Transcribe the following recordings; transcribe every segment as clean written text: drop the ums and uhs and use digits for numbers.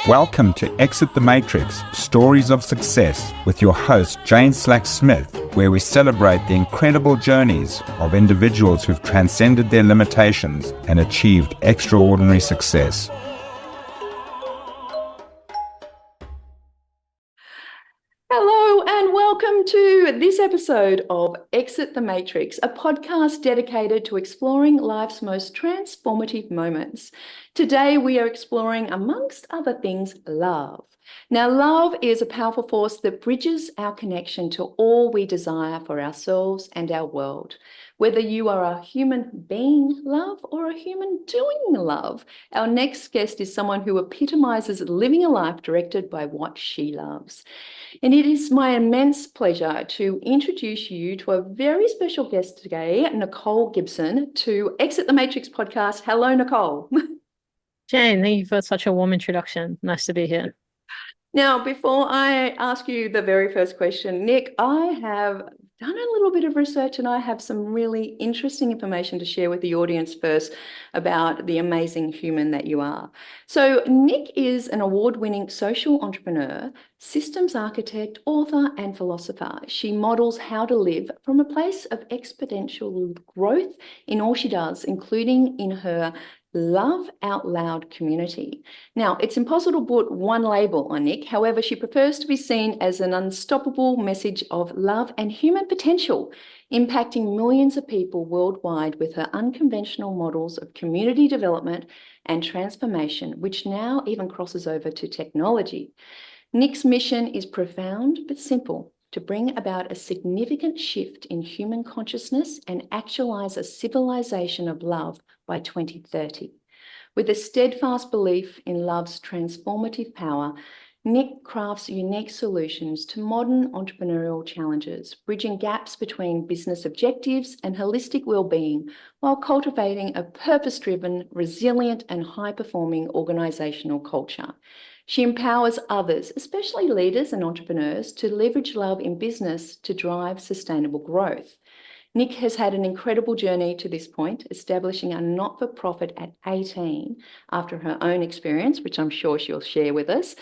Welcome to Exit the Matrix, Stories of Success, with your host, Jane Slack-Smith, where we celebrate the incredible journeys of individuals who've transcended their limitations and achieved extraordinary success. Hello and welcome to this episode of Exit the Matrix, a podcast dedicated to exploring life's most transformative moments. Today we are exploring, amongst other things, love. Now, love is a powerful force that bridges our connection to all we desire for ourselves and our world. Whether you are a human being love or a human doing love, our next guest is someone who epitomizes living a life directed by what she loves. And it is my immense pleasure to introduce you to a very special guest today, Nicole Gibson, to Exit the Matrix podcast. Hello, Nicole. Jane, thank you for such a warm introduction. Nice to be here. Now, before I ask you the very first question, Nick, I have done a little bit of research and I have some really interesting information to share with the audience first about the amazing human that you are. So Nick is an award-winning social entrepreneur, systems architect, author, and philosopher. She models how to live from a place of exponential growth in all she does, including in her Love Out Loud community. Now, it's impossible to put one label on Nick. However, she prefers to be seen as an unstoppable message of love and human potential, impacting millions of people worldwide with her unconventional models of community development and transformation, which now even crosses over to technology. Nick's mission is profound but simple: to bring about a significant shift in human consciousness and actualize a civilization of love by 2030. With a steadfast belief in love's transformative power, Nick crafts unique solutions to modern entrepreneurial challenges, bridging gaps between business objectives and holistic well-being, while cultivating a purpose-driven, resilient, and high-performing organizational culture. She empowers others, especially leaders and entrepreneurs, to leverage love in business to drive sustainable growth. Nick has had an incredible journey to this point, establishing a not-for-profit at 18 after her own experience, which I'm sure she'll share with us.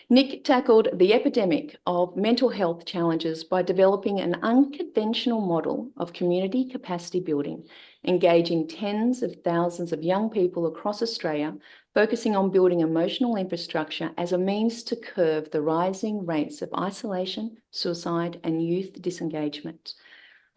Nick tackled the epidemic of mental health challenges by developing an unconventional model of community capacity building, engaging tens of thousands of young people across Australia, focusing on building emotional infrastructure as a means to curb the rising rates of isolation, suicide, and youth disengagement.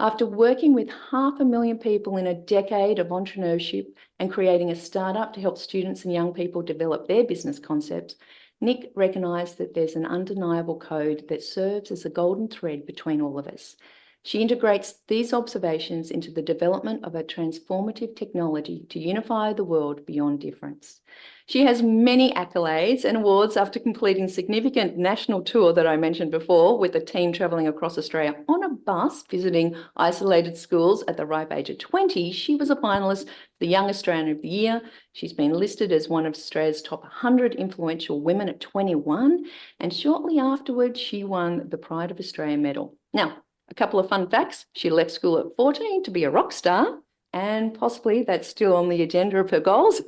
After working with 500,000 people in a decade of entrepreneurship and creating a startup to help students and young people develop their business concepts, Nick recognised that there's an undeniable code that serves as a golden thread between all of us. She integrates these observations into the development of a transformative technology to unify the world beyond difference. She has many accolades and awards after completing significant national tour that I mentioned before, with a team travelling across Australia on a bus, visiting isolated schools at the ripe age of 20. She was a finalist for the Young Australian of the Year. She's been listed as one of Australia's top 100 influential women at 21, and shortly afterwards she won the Pride of Australia medal. Now, a couple of fun facts: she left school at 14 to be a rock star, and possibly that's still on the agenda of her goals.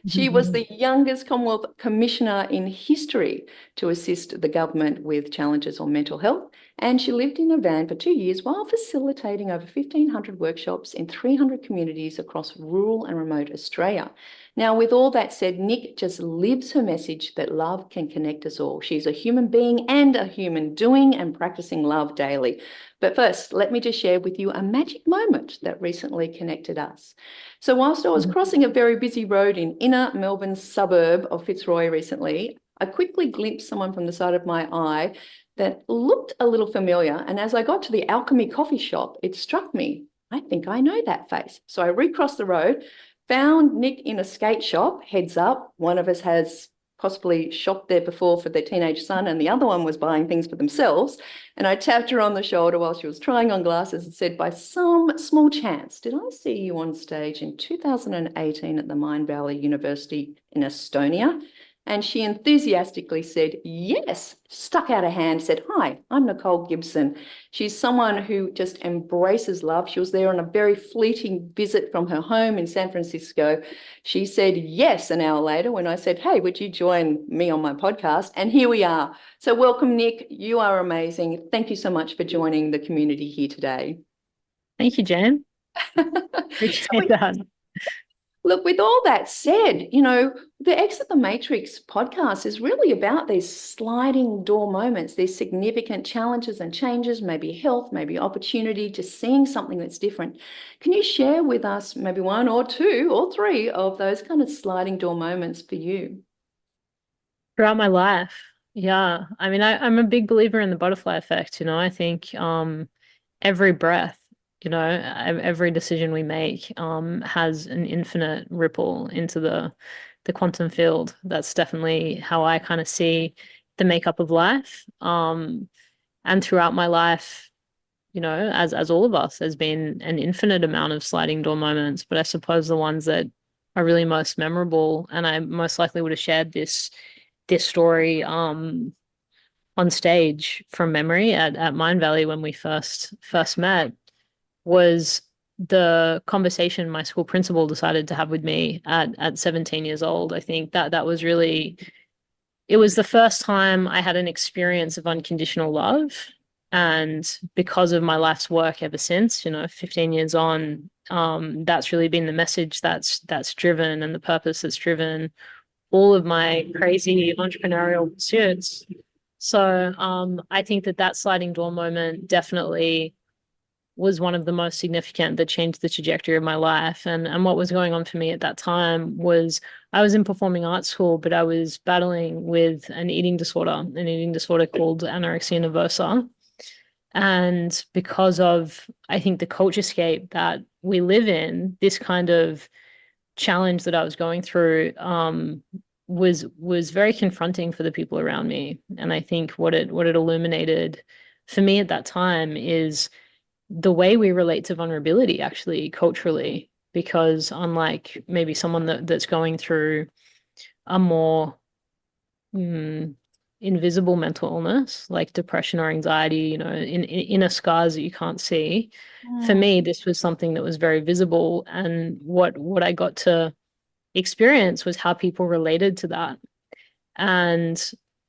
She was the youngest Commonwealth Commissioner in history to assist the government with challenges on mental health, and she lived in a van for 2 years while facilitating over 1,500 workshops in 300 communities across rural and remote Australia. Now, with all that said, Nick just lives her message that love can connect us all. She's a human being and a human doing and practicing love daily. But first, let me just share with you a magic moment that recently connected us. So whilst I was crossing a very busy road in inner Melbourne's suburb of Fitzroy recently, I quickly glimpsed someone from the side of my eye that looked a little familiar. And as I got to the Alchemy coffee shop, it struck me, I think I know that face. So I recrossed the road, found Nick in a skate shop. Heads up, one of us has possibly shopped there before for their teenage son, and the other one was buying things for themselves. And I tapped her on the shoulder while she was trying on glasses and said, by some small chance, did I see you on stage in 2018 at the Mind Valley University in Estonia? And she enthusiastically said, yes, stuck out a hand, said, hi, I'm Nicole Gibson. She's someone who just embraces love. She was there on a very fleeting visit from her home in San Francisco. She said yes an hour later when I said, hey, would you join me on my podcast? And here we are. So welcome, Nick. You are amazing. Thank you so much for joining the community here today. Thank you, Jan. So Appreciate that. Look, with all that said, the Exit the Matrix podcast is really about these sliding door moments, these significant challenges and changes, maybe health, maybe opportunity, just seeing something that's different. Can you share with us maybe one or two or three of those kind of sliding door moments for you? Throughout my life, yeah. I mean, I'm a big believer in the butterfly effect. I think every breath, every decision we make has an infinite ripple into the quantum field. That's definitely how I kind of see the makeup of life. And throughout my life, as all of us, there's been an infinite amount of sliding door moments, but I suppose the ones that are really most memorable, and I most likely would have shared this story on stage from memory at Mind Valley when we first met, was the conversation my school principal decided to have with me at 17 years old. I think that was really, it was the first time I had an experience of unconditional love. And because of my life's work ever since, 15 years on, that's really been the message that's driven, and the purpose that's driven all of my crazy entrepreneurial pursuits. So I think that sliding door moment definitely was one of the most significant that changed the trajectory of my life. And what was going on for me at that time was I was in performing arts school, but I was battling with an eating disorder called anorexia nervosa. And because of, I think, the culturescape that we live in, this kind of challenge that I was going through was very confronting for the people around me. And I think what it illuminated for me at that time is the way we relate to vulnerability, actually, culturally. Because unlike maybe someone that's going through a more invisible mental illness like depression or anxiety, in inner scars that you can't see. For me, this was something that was very visible, and what I got to experience was how people related to that. And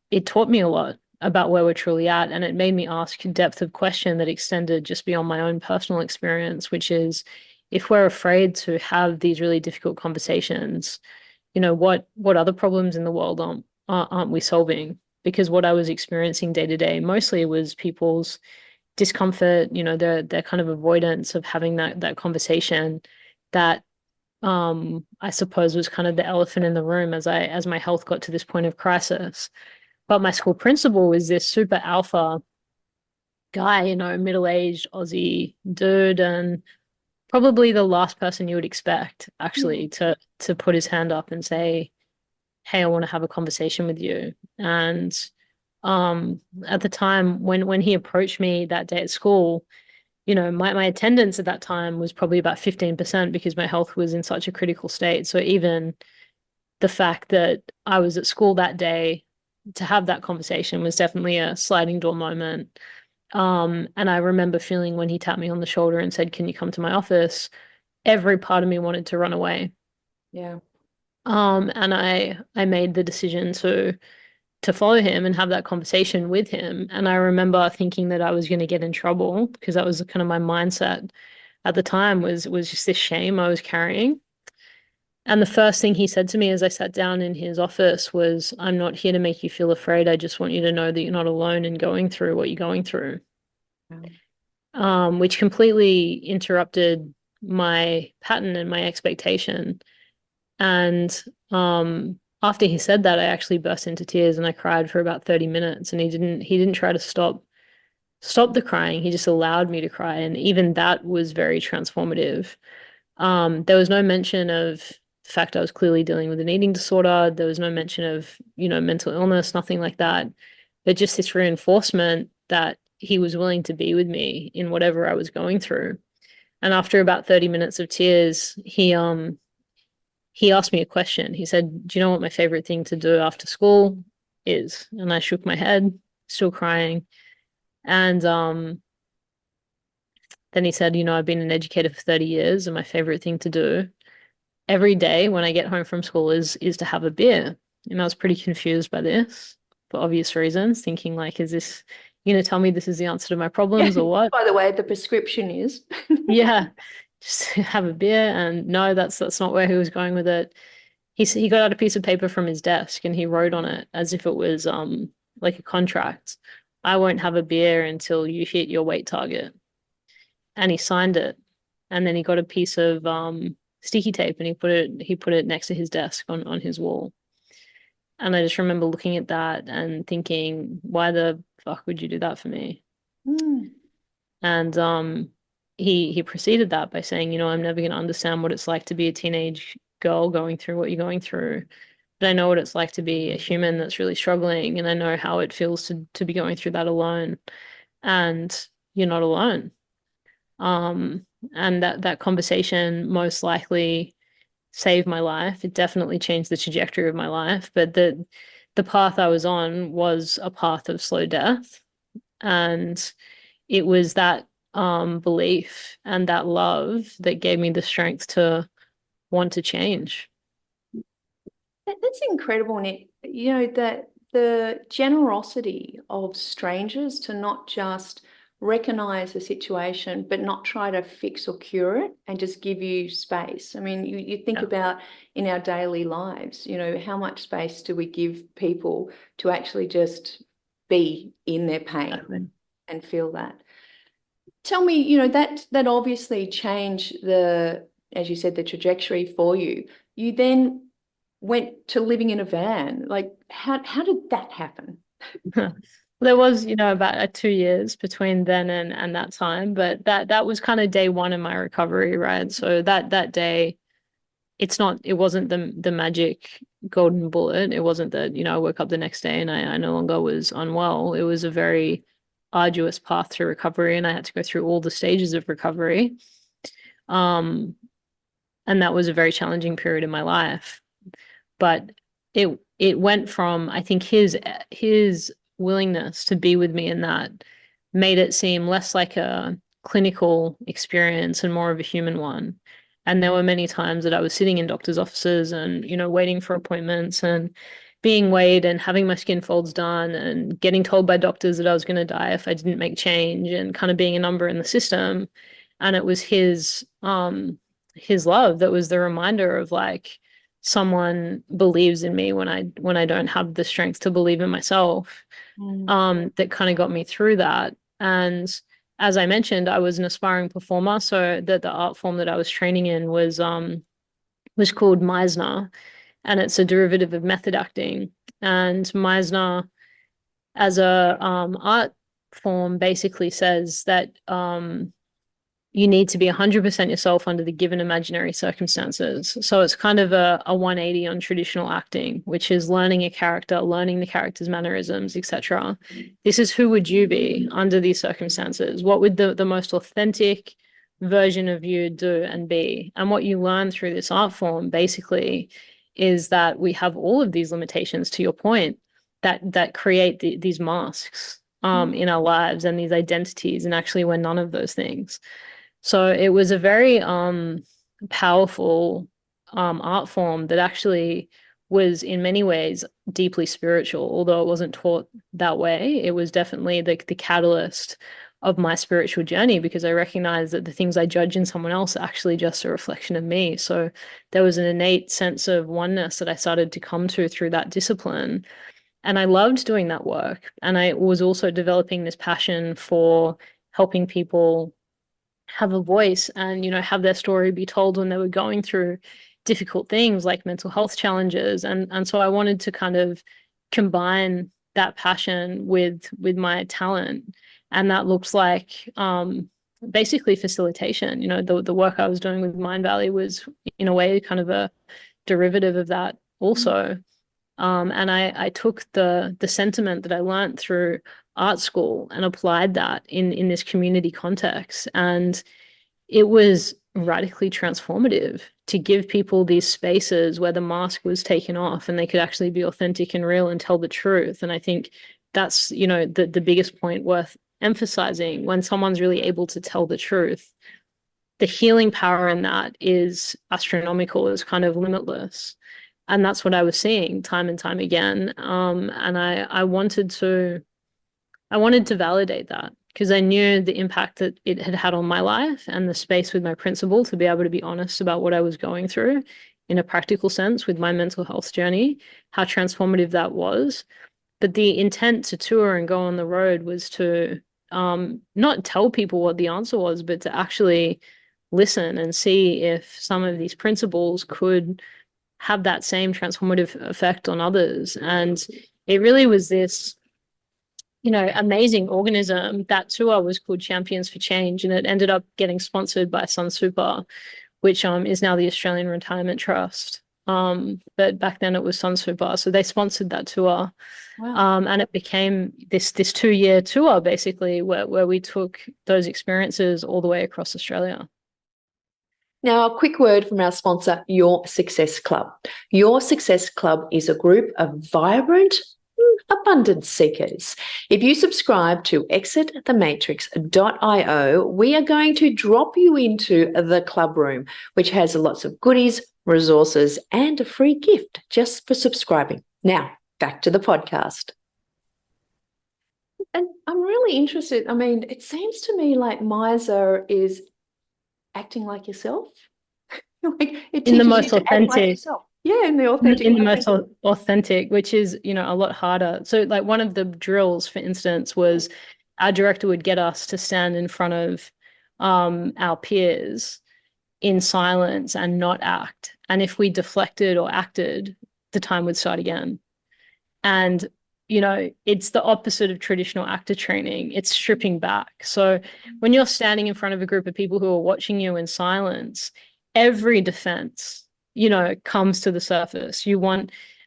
it taught me a lot about where we're truly at. And it made me ask a depth of question that extended just beyond my own personal experience, which is, if we're afraid to have these really difficult conversations, what other problems in the world aren't we solving? Because what I was experiencing day to day mostly was people's discomfort, their kind of avoidance of having that conversation that I suppose was kind of the elephant in the room as my health got to this point of crisis. But my school principal was this super alpha guy, middle-aged Aussie dude, and probably the last person you would expect actually to put his hand up and say, hey, I want to have a conversation with you. And at the time when he approached me that day at school, my attendance at that time was probably about 15% because my health was in such a critical state. So even the fact that I was at school that day to have that conversation was definitely a sliding door moment. And I remember feeling when he tapped me on the shoulder and said, can you come to my office? Every part of me wanted to run away. Yeah. And I made the decision to follow him and have that conversation with him. And I remember thinking that I was going to get in trouble because that was kind of my mindset at the time was just this shame I was carrying. And the first thing he said to me as I sat down in his office was, I'm not here to make you feel afraid. I just want you to know that you're not alone in going through what you're going through. Which completely interrupted my pattern and my expectation. And after he said that, I actually burst into tears and I cried for about 30 minutes. And he didn't try to stop the crying. He just allowed me to cry. And even that was very transformative. There was no mention of the fact I was clearly dealing with an eating disorder. There was no mention of, mental illness, nothing like that. But just this reinforcement that he was willing to be with me in whatever I was going through. And after about 30 minutes of tears, he asked me a question. He said, "Do you know what my favorite thing to do after school is?" And I shook my head, still crying. And then he said, "I've been an educator for 30 years, and my favorite thing to do every day when I get home from school is to have a beer." And I was pretty confused by this for obvious reasons, thinking like, is this tell me this is the answer to my problems or what? By the way, the prescription is. Yeah, just have a beer. And no, that's not where he was going with it. He got out a piece of paper from his desk and he wrote on it as if it was like a contract. "I won't have a beer until you hit your weight target." And he signed it. And then he got a piece of sticky tape and he put it next to his desk on his wall. And I just remember looking at that and thinking, why the fuck would you do that for me? Mm. And he preceded that by saying, "I'm never going to understand what it's like to be a teenage girl going through what you're going through. But I know what it's like to be a human that's really struggling, and I know how it feels to be going through that alone. And you're not alone." And that conversation most likely saved my life. It definitely changed the trajectory of my life. But the path I was on was a path of slow death. And it was that belief and that love that gave me the strength to want to change. That's incredible, Nick. That the generosity of strangers to not just recognize the situation, but not try to fix or cure it and just give you space. I mean, you think Yeah. about in our daily lives, how much space do we give people to actually just be in their pain Exactly. and feel that? Tell me, that obviously changed as you said, the trajectory for you. You then went to living in a van. Like, how did that happen? There was, about 2 years between then and that time, but that was kind of day one in my recovery, right? So that day, it wasn't the magic golden bullet. It wasn't that, I woke up the next day and I no longer was unwell. It was a very arduous path to recovery, and I had to go through all the stages of recovery. And that was a very challenging period in my life. But it went from, I think, his willingness to be with me in that made it seem less like a clinical experience and more of a human one. And there were many times that I was sitting in doctor's offices and, waiting for appointments and being weighed and having my skin folds done and getting told by doctors that I was going to die if I didn't make change, and kind of being a number in the system. And it was his love that was the reminder of like, someone believes in me when I don't have the strength to believe in myself. That kind of got me through that. And as I mentioned, I was an aspiring performer, so the art form that I was training in was called Meisner, and it's a derivative of method acting. And Meisner, as a art form, basically says that you need to be 100% yourself under the given imaginary circumstances. So it's kind of a 180 on traditional acting, which is learning a character, learning the character's mannerisms, etc. This is who would you be under these circumstances? What would the most authentic version of you do and be? And what you learn through this art form basically is that we have all of these limitations, to your point, that create these masks in our lives and these identities, and actually we're none of those things. So it was a very powerful art form that actually was in many ways deeply spiritual, although it wasn't taught that way. It was definitely the catalyst of my spiritual journey, because I recognized that the things I judge in someone else are actually just a reflection of me. So there was an innate sense of oneness that I started to come to through that discipline. And I loved doing that work. And I was also developing this passion for helping people have a voice and, have their story be told when they were going through difficult things like mental health challenges. And so I wanted to kind of combine that passion with my talent. And that looks like basically facilitation. The work I was doing with Mind Valley was in a way kind of a derivative of that also. And I took the sentiment that I learned through art school and applied that in this community context. And it was radically transformative to give people these spaces where the mask was taken off and they could actually be authentic and real and tell the truth. And I think that's, you know, the biggest point worth emphasizing. When someone's really able to tell the truth, the healing power in that is astronomical, is kind of limitless. And that's what I was seeing time and time again. And I wanted to validate that, because I knew the impact that it had had on my life, and the space with my principal to be able to be honest about what I was going through in a practical sense with my mental health journey, how transformative that was. But the intent to tour and go on the road was to not tell people what the answer was, but to actually listen and see if some of these principles could have that same transformative effect on others. And it really was this, you know, amazing organism. That tour was called Champions for Change, and it ended up getting sponsored by Sunsuper, which is now the Australian Retirement Trust. But back then it was Sunsuper, so they sponsored that tour. Wow. And it became this 2-year tour basically, where we took those experiences all the way across Australia. Now, a quick word from our sponsor, Your Success Club. Your Success Club is a group of vibrant, abundance seekers. If you subscribe to exitthematrix.io, we are going to drop you into the club room, which has lots of goodies, resources, and a free gift just for subscribing. Now, back to the podcast. And I'm really interested. I mean, it seems to me like Miser is acting like yourself. Like it In the teaches most you to act like authentic. yourself. Yeah, in the authentic. In the most authentic, which is, you know, a lot harder. So like one of the drills, for instance, was our director would get us to stand in front of our peers in silence and not act. And if we deflected or acted, the time would start again. And, you know, it's the opposite of traditional actor training. It's stripping back. So when you're standing in front of a group of people who are watching you in silence, every defense, you know, comes to the surface.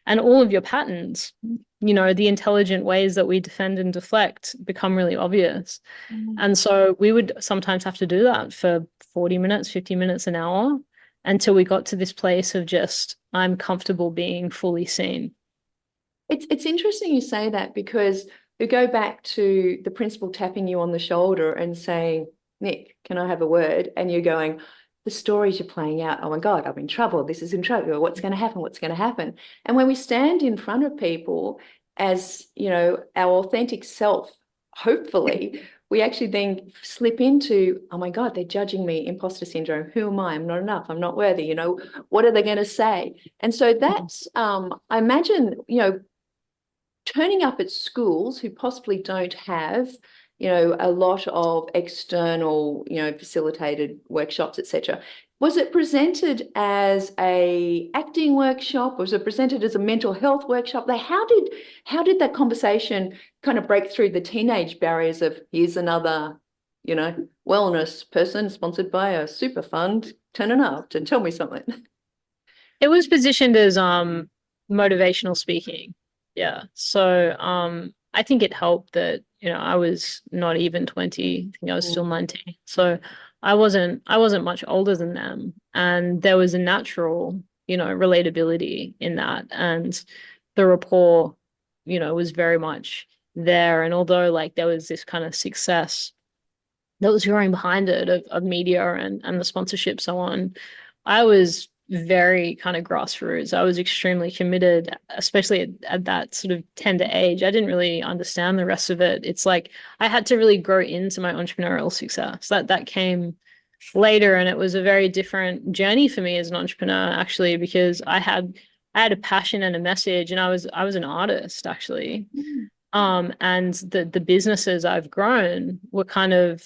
And all of your patterns, you know, the intelligent ways that we defend and deflect become really obvious. And so we would sometimes have to do that for 40 minutes, 50 minutes, an hour, until we got to this place of just, I'm comfortable being fully seen. It's interesting you say that, because we go back to the principal tapping you on the shoulder and saying, Nick, can I have a word? And you're going, the stories you're playing out, oh my God, I'm in trouble. This is in trouble. What's going to happen? What's going to happen? And when we stand in front of people as, you know, our authentic self, hopefully, we actually then slip into, oh my God, they're judging me, imposter syndrome. Who am I? I'm not enough. I'm not worthy. You know, what are they going to say? And so that's, I imagine, you know, turning up at schools who possibly don't have, you know, a lot of external, you know, facilitated workshops, etc. Was it presented as a acting workshop? Was it presented as a mental health workshop? Like, how did that conversation kind of break through the teenage barriers of, here's another, you know, wellness person sponsored by a super fund turning up to tell me something? It was positioned as motivational speaking. Yeah. So I think it helped that, you know, I was not even 20. I think I was still 19. So I wasn't much older than them. And there was a natural, you know, relatability in that. And the rapport, you know, was very much there. And although like there was this kind of success that was growing behind it of media and the sponsorship, so on, I was very kind of grassroots. I was extremely committed, especially at that sort of tender age. I didn't really understand the rest of it. It's like I had to really grow into my entrepreneurial success. That came later, and it was a very different journey for me as an entrepreneur, actually, because I had a passion and a message, and I was an artist, actually. And the businesses I've grown were kind of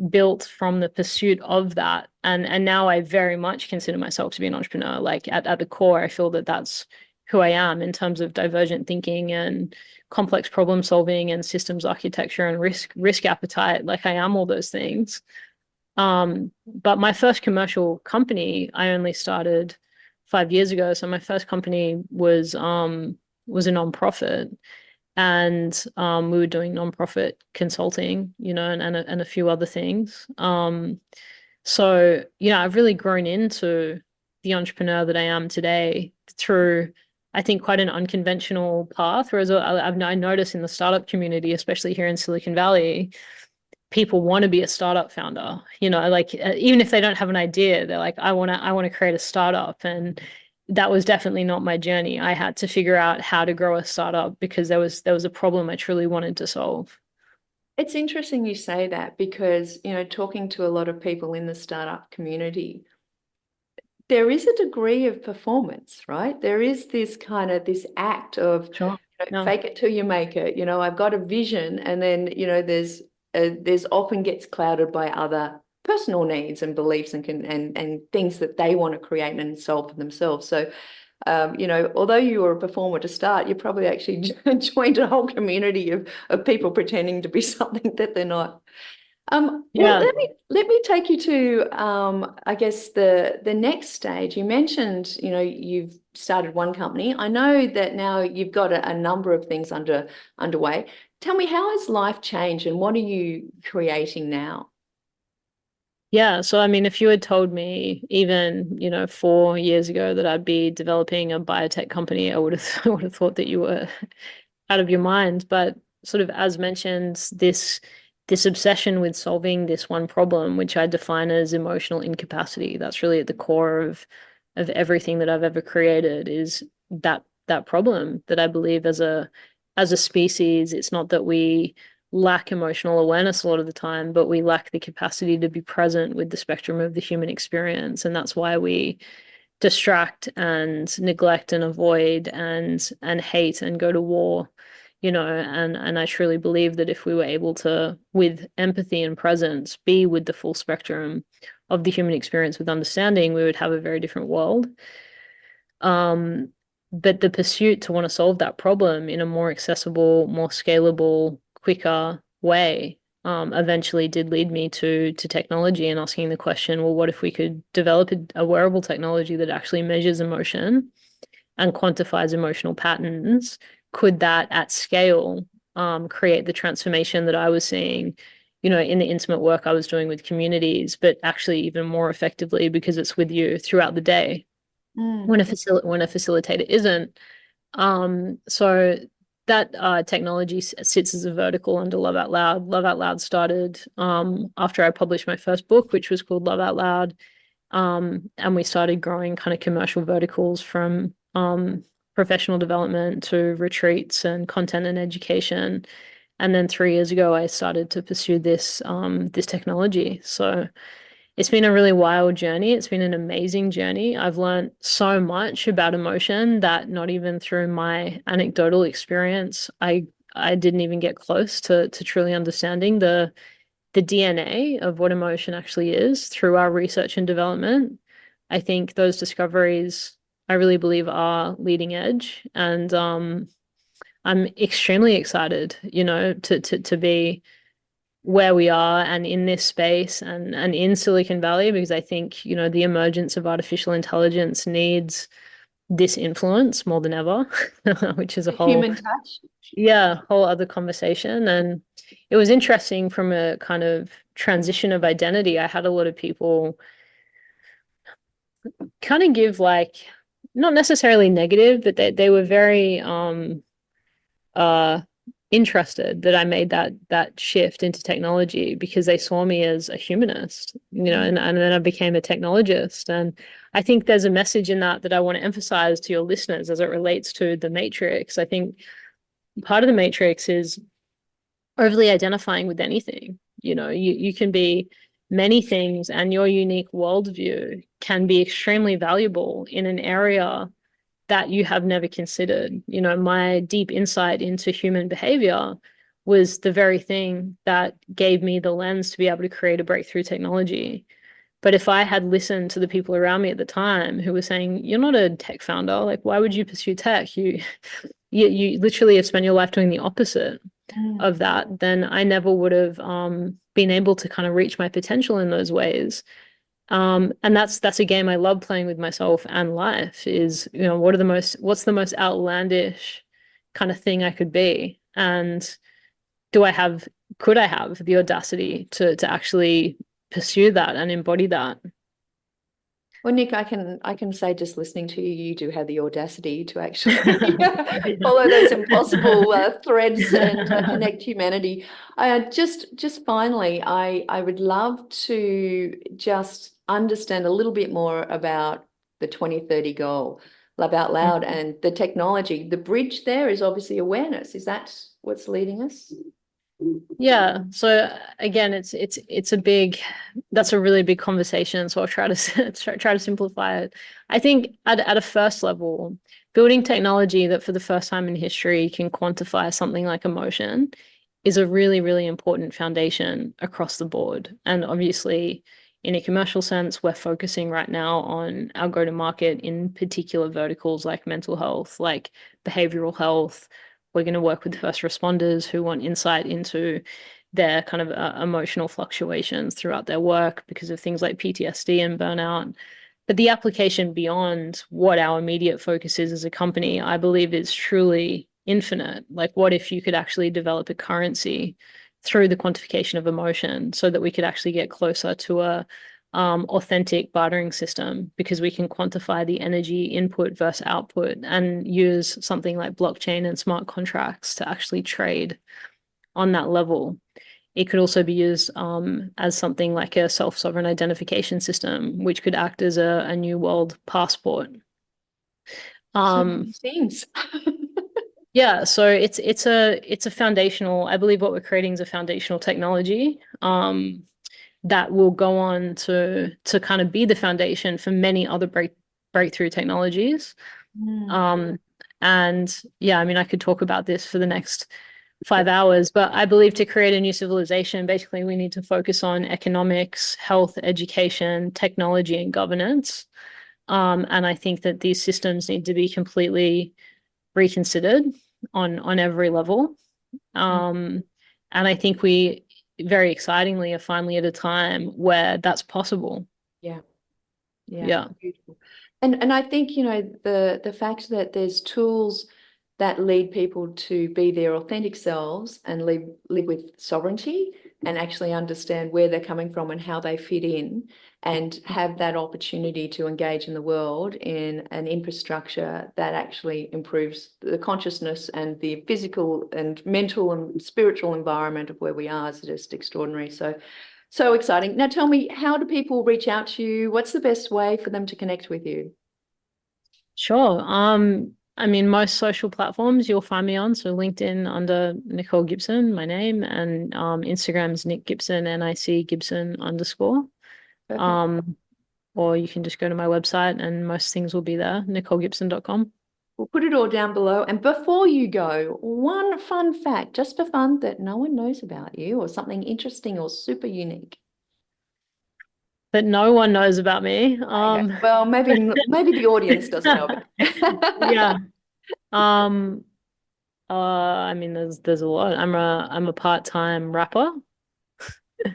built from the pursuit of that, and now I very much consider myself to be an entrepreneur. Like at the core, I feel that that's who I am in terms of divergent thinking and complex problem solving and systems architecture and risk appetite. Like I am all those things. But my first commercial company I only started 5 years ago. So my first company was a nonprofit. And we were doing nonprofit consulting, you know, and a few other things. So, I've really grown into the entrepreneur that I am today through, I think, quite an unconventional path. Whereas I noticed in the startup community, especially here in Silicon Valley, people want to be a startup founder. Like even if they don't have an idea, they're like, I want to create a startup. And that was definitely not my journey. I had to figure out how to grow a startup because there was a problem I truly wanted to solve. It's interesting you say that because, talking to a lot of people in the startup community, there is a degree of performance, right? There is this this act of Sure. Yeah. fake it till you make it. I've got a vision, and then there's often gets clouded by other personal needs and beliefs and things that they want to create and solve for themselves. So, although you were a performer to start, you probably actually joined a whole community of people pretending to be something that they're not. Well, Yeah. let me take you to I guess the next stage. You mentioned, you've started one company. I know that now you've got a number of things underway. Tell me, how has life changed and what are you creating now? Yeah, so I mean, if you had told me even, 4 years ago that I'd be developing a biotech company, I would have I would have thought that you were out of your mind. But sort of as mentioned, this obsession with solving this one problem, which I define as emotional incapacity, that's really at the core of everything that I've ever created, is that problem that I believe as a species, it's not that we lack emotional awareness a lot of the time, but we lack the capacity to be present with the spectrum of the human experience. And that's why we distract and neglect and avoid and hate and go to war, and I truly believe that if we were able to, with empathy and presence, be with the full spectrum of the human experience with understanding, we would have a very different world. But the pursuit to want to solve that problem in a more accessible, more scalable, quicker way, eventually did lead me to technology and asking the question, well, what if we could develop a wearable technology that actually measures emotion and quantifies emotional patterns? Could that at scale create the transformation that I was seeing, in the intimate work I was doing with communities, but actually even more effectively because it's with you throughout the day when a facilitator isn't. So that technology sits as a vertical under Love Out Loud. Love Out Loud started after I published my first book, which was called Love Out Loud. And we started growing kind of commercial verticals from professional development to retreats and content and education. And then 3 years ago, I started to pursue this technology. So it's been a really wild journey. It's been an amazing journey. I've learned so much about emotion that not even through my anecdotal experience, I didn't even get close to truly understanding the DNA of what emotion actually is through our research and development. I think those discoveries, I really believe, are leading edge. And I'm extremely excited, to be where we are and in this space and in Silicon Valley, because I think, the emergence of artificial intelligence needs this influence more than ever, which is a whole Human touch. whole other conversation. And it was interesting from a kind of transition of identity. I had a lot of people kind of give like not necessarily negative, but they were very uh interested that I made that shift into technology because they saw me as a humanist, and then I became a technologist. And I think there's a message in that I want to emphasize to your listeners as it relates to the matrix. I think part of the matrix is overly identifying with anything. You can be many things, and your unique worldview can be extremely valuable in an area that you have never considered. My deep insight into human behavior was the very thing that gave me the lens to be able to create a breakthrough technology. But if I had listened to the people around me at the time who were saying, "You're not a tech founder, like why would you pursue tech? You literally have spent your life doing the opposite of that," then I never would have been able to kind of reach my potential in those ways. And that's a game I love playing with myself and life is, what's the most outlandish kind of thing I could be? And could I have the audacity to actually pursue that and embody that. Well, Nick, I can say just listening to you, you do have the audacity to actually follow those impossible threads and connect humanity. Just finally, I would love to just understand a little bit more about the 2030 goal, Love Out Loud, and the technology. The bridge there is obviously awareness. Is that what's leading us? Yeah. So again, that's a really big conversation. So I'll try to simplify it. I think at a first level, building technology that for the first time in history can quantify something like emotion is a really, really important foundation across the board. And obviously, in a commercial sense, we're focusing right now on our go-to-market in particular verticals like mental health, like behavioral health. We're going to work with first responders who want insight into their kind of emotional fluctuations throughout their work because of things like PTSD and burnout. But the application beyond what our immediate focus is as a company, I believe, is truly infinite. Like, what if you could actually develop a currency through the quantification of emotion so that we could actually get closer to a authentic bartering system, because we can quantify the energy input versus output and use something like blockchain and smart contracts to actually trade on that level. It could also be used as something like a self-sovereign identification system, which could act as a new world passport. Things. Yeah, so it's a foundational. I believe what we're creating is a foundational technology that will go on to kind of be the foundation for many other breakthrough technologies. And yeah, I mean, I could talk about this for the next 5 hours, but I believe to create a new civilization, basically, we need to focus on economics, health, education, technology, and governance. And I think that these systems need to be completely reconsidered on every level. And I think we, very excitingly, are finally at a time where that's possible. Yeah. Beautiful. And I think, you know, the fact that there's tools that lead people to be their authentic selves and live with sovereignty and actually understand where they're coming from and how they fit in, and have that opportunity to engage in the world in an infrastructure that actually improves the consciousness and the physical and mental and spiritual environment of where we are is just extraordinary. So exciting. Now tell me, how do people reach out to you? What's the best way for them to connect with you? Sure. I mean, most social platforms you'll find me on. So LinkedIn under Nicole Gibson, my name, and Instagram's Nick Gibson, NIC Gibson _. Or you can just go to my website and most things will be there, nicolegibson.com. We'll put it all down below. And before you go, one fun fact, just for fun, that no one knows about you, or something interesting or super unique. That no one knows about me. Okay. Well, maybe the audience doesn't know about it. Yeah. I mean, there's a lot. I'm a part-time rapper.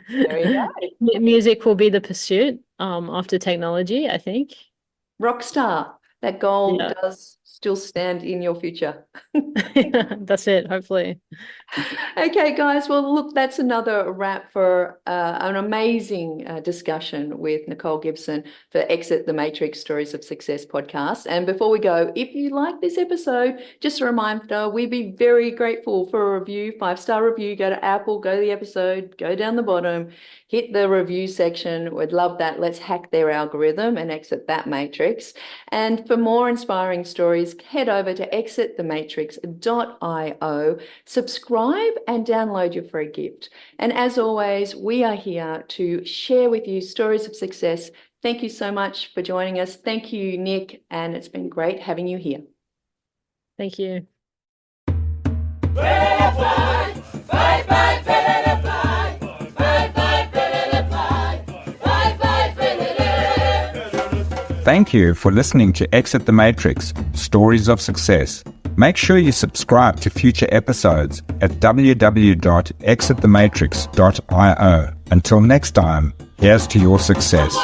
There you go. Music will be the pursuit after technology, I think. Rockstar. That goal does still stand in your future. That's it, hopefully. Okay, guys. Well, look, that's another wrap for an amazing discussion with Nicole Gibson for Exit the Matrix Stories of Success podcast. And before we go, if you like this episode, just a reminder, we'd be very grateful for a review, 5-star review. Go to Apple, go to the episode, go down the bottom, hit the review section. We'd love that. Let's hack their algorithm and exit that matrix. And for more inspiring stories, head over to exitthematrix.io, subscribe and download your free gift. And as always, we are here to share with you stories of success. Thank you so much for joining us. Thank you, Nick, and it's been great having you here. Thank you. Thank you for listening to Exit the Matrix, Stories of Success. Make sure you subscribe to future episodes at www.exitthematrix.io. Until next time, here's to your success.